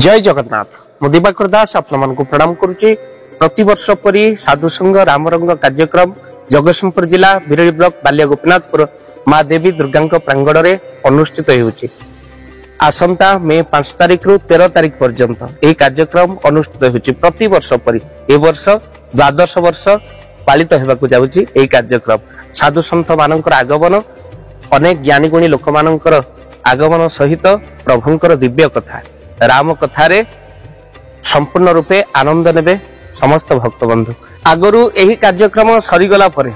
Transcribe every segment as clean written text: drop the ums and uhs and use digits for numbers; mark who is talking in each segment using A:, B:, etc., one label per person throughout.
A: जय जगन्नाथ मु दिवाकर दास आपण प्रणाम करुच्ची। प्रतिवर्ष परी साधु संघ रामरंग कार्यक्रम जगतसिंहपुर जिला बिरड़ी ब्लॉक बालिया गोपीनाथपुर माँ देवी दुर्गा प्रांगण में अनुष्ठित होउची। आसंता मे 5 तारिख रु 13 तारिख पर्यंत यह कार्यक्रम अनुष्ठित होउची। प्रति वर्ष परी ए वर्ष द्वादश वर्ष पालित होबाकू जाउची। यह कार्यक्रम साधु सन्थ मानकर आगमन अनेक ज्ञानी गुणी लोक मानकर आगमन सहित प्रभुंकर दिव्य कथा राम कथारे संपूर्ण रूपे आनंद नेबे समस्त भक्त बंधु। आगरू यही कार्यक्रम सरीगला परे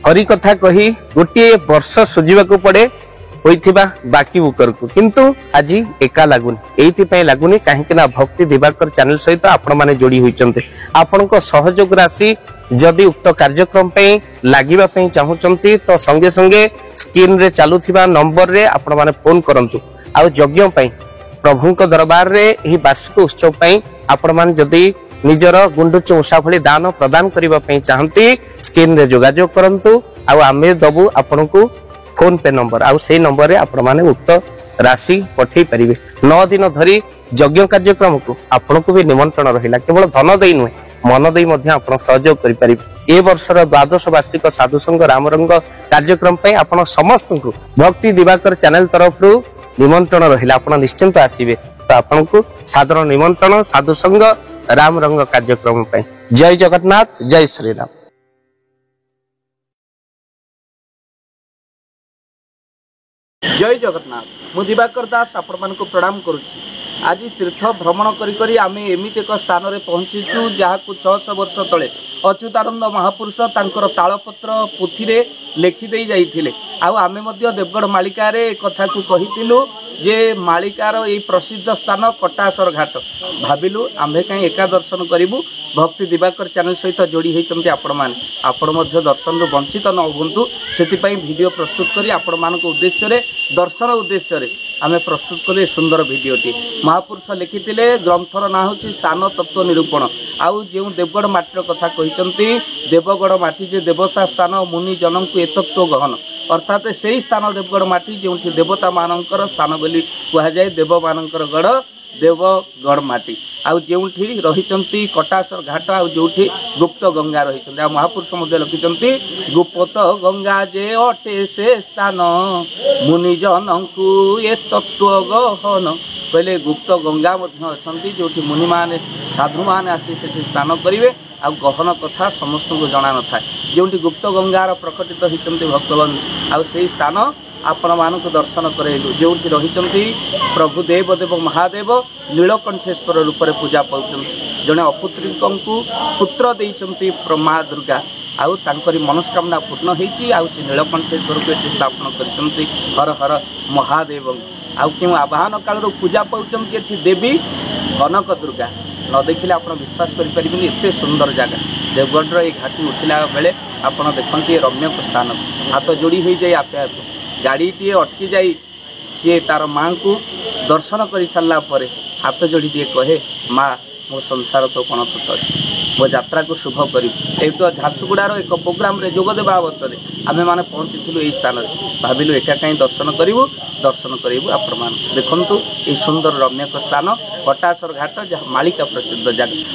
A: हरि कथा कही गोटे वर्ष सुझीबाकू पड़े होइथिबा बाकी बुकर को, किंतु आज एका लागुनी। एइथिपई लागुनी काहेकि ना भक्ति दिवाकर चैनल सहित आपण माने जोड़ी होइचंते। आपनको सहयोग राशि जदि उक्त कार्यक्रम पे लागिबा पे चाहुचंती तो संगे संगे स्क्रीन रे चालुथिबा नंबर रे आपण माने फोन करंतु। आ यज्ञ पे प्रभुंक दरबार रे एही वार्षिक उत्सव पे आपण माने जदि निजर गुंडुच उषा भली दान प्रदान करबा पे चाहंती स्क्रीन रे जोगाजोग करंतु। आ आमे दबु आपनको फोन पे नंबर आ से नंबर रे आपण माने उक्त राशि पठेई परिबे। 9 दिन धरी यज्ञ कार्यक्रम को आपण को भी निमंत्रण रहिला। केवल धन देई नुहे मन देई मध्य आपण सहयोग करि परिबे। ए वर्षर द्वादश वार्षिक साधु संघ रामरंग कार्यक्रम पे आपण समस्त को भक्ति दिवाकर चैनल तरफ रु निमंत्रण रहिला। आपण निश्चिंत आसीबे तो आपण को साधारण निमंत्रण साधु संघ रामरंग कार्यक्रम पे। जय जगन्नाथ, जय श्री राम।
B: जय जगन्नाथ मु दिवाकर दास आपण मान को प्रणाम करुच्ची। आज तीर्थ भ्रमण करी आमे एमित एक स्थान रे पहुंचीचु जहाँ को 600 वर्ष तले अच्युतानंद महापुरुष तांकर तालपत्र पुथी रे लेखि देई जाइथिले। आउ आमे मध्य देवगढ़ मालिका रे कथा को कहितिलु जे मालिकार ये प्रसिद्ध स्थान कटासर घाट। भाविलु आम्भे कहीं एका दर्शन करिबु। भक्ति दिवाकर चैनल सहित जोड़ी होइचंती आपण माने। आपण मध्य दर्शन रु वंचित न होबंतु सेतिपई वीडियो प्रस्तुत करी आपण मानक उद्देश्य रे दर्शन उद्देश्य रे आमे प्रस्तुत कले सुंदर वीडियोटी। महापुरुष लिखिथिले ग्रंथर ना होची स्थान तत्व निरूपण। आउ जेउ देवगढ़ माटीर कथा कहिचंती देवगढ़ माटी जे देवता स्थान मुनि जनन को एतत्व गहन अर्थात से स्थान देवगढ़ माटी जो देवता मानकर स्थान बोली कह जाए देव मानकर गढ़ देवगढ़ माटी। आउ जोठी रही कटासर घाट आउ जोठी गुप्त गंगा रही। आ महापुरुष मध्य लिखिंट गुप्त गंगा जे अटे से स्थान मुनि जन को ये तत्व गहन कहले गुप्त गंगा अच्छा जो मुनि माने साधु माने आसी से स्नान करेंगे। आ गहन कथा समस्त को जना न था जो गुप्त गंगार प्रकटित होती भक्तबंधु। आ स्थान आपण मानक दर्शन करेलु जो रही प्रभु देवदेव महादेव नीलकंठेश्वर रूप में पूजा पाउछन। जड़े अपुत्री को पुत्र देइछंती माँ दुर्गा आउ तांकरी मनस्कामना पूर्ण होती। आउ से नीलकंठेश्वर को ये स्थापन करछंती हर हर महादेव। आउ क्यों आवाहन काल पूजा पाउछंती एठी देवी कनक दुर्गा। न देखिले आप विश्वास करें एत सुंदर जगह देवगढ़ ये घाटी उठिला बेले आपड़ देखते रम्यक स्थान हाथ जोड़ी हो जाए आपे आप गाड़ीटे अटकी जाए सी तार माँ को दर्शन कर सारा पर हाथ जोड़ी दिए कहे माँ मो संसार तो कौन तो अच्छी मो यात्रा को शुभ करी। एक तो झारसुगुड़ार एक प्रोग्राम रे जोग देवा अवसर आमे माने पहुँचीलु यही स्थान भाविलु एका कहीं दर्शन करूँ दर्शन करूँ। आपण मान देखु ये सुंदर रम्यक स्थान कटासर घाट जहाँ मालिका प्रसिद्ध जगह।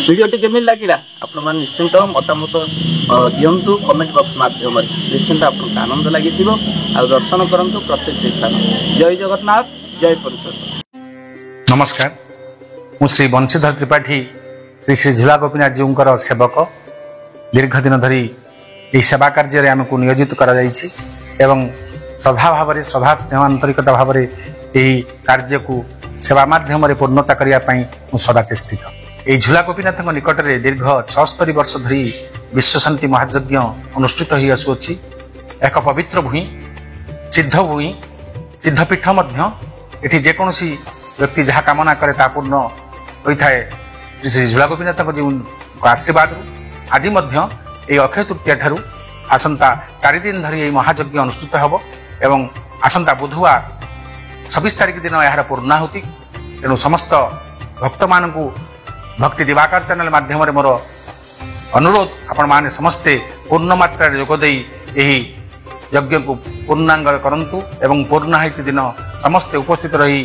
B: ভিডিওটি কেମିତି ଲାଗିଲା ଆପଣମାନେ ନିଶ୍ଚିନ୍ତ ମତାମତ ଦିଅନ୍ତୁ କମେଣ୍ଟ ବକ୍ସ ମାଧ୍ୟମରେ। ନିଶ୍ଚିନ୍ତ ଆପଣଙ୍କୁ ଆନନ୍ଦ ଲାଗିଥିବ। ଆଉ ଦର୍ଶନ କରନ୍ତୁ ପ୍ରତ୍ୟେକ ସ୍ଥାନ। ଜୟ ଜଗନ୍ନାଥ, ଜୟ ପରିଷଦ।
C: नमस्कार मु श्री बंशीधर त्रिपाठी श्री श्री झुला गोपीनाथ जीउंकर सेवक दीर्घ दिन धरी यह सेवा कार्य आमको नियोजित करा जायछि एवं श्रद्धा भाव श्रद्धा स्नेह आंतरिकता भाव यही कार्य को सेवा माध्यम पूर्णता करने सदा चेष्टित। यही झुला गोपीनाथ निकट में दीर्घ 76 वर्ष धरी विश्व शांति महायज्ञ अनुष्ठित हो आसुअछि। एक पवित्र भूमि, सिद्ध भूमि, सिद्धपीठ एठी जेकोसी व्यक्ति जहाँ कामना करे ता पूर्ण होता है। श्री श्री झुला गोपीनाथ जी आशीर्वाद आज ये अक्षय तृतीया ठारू आसंता 4 दिन धरी यह महायज्ञ अनुष्ठित होब एवं आसंता बुधवार 26 तारिख दिन यार पूर्णाहुति। तेणु समस्त भक्त मान भक्ति दिवाकर चैनल माध्यम मोर अनुरोध आपण माने समस्ते पूर्ण मात्रा जोगदे यही यज्ञ को पूर्णांग करंतु एवं पूर्णाहुति दिन समस्ते उपस्थित रही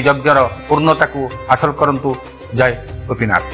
C: यज्ञर पूर्णता को हासिल करंतु। जय गोपीनाथ।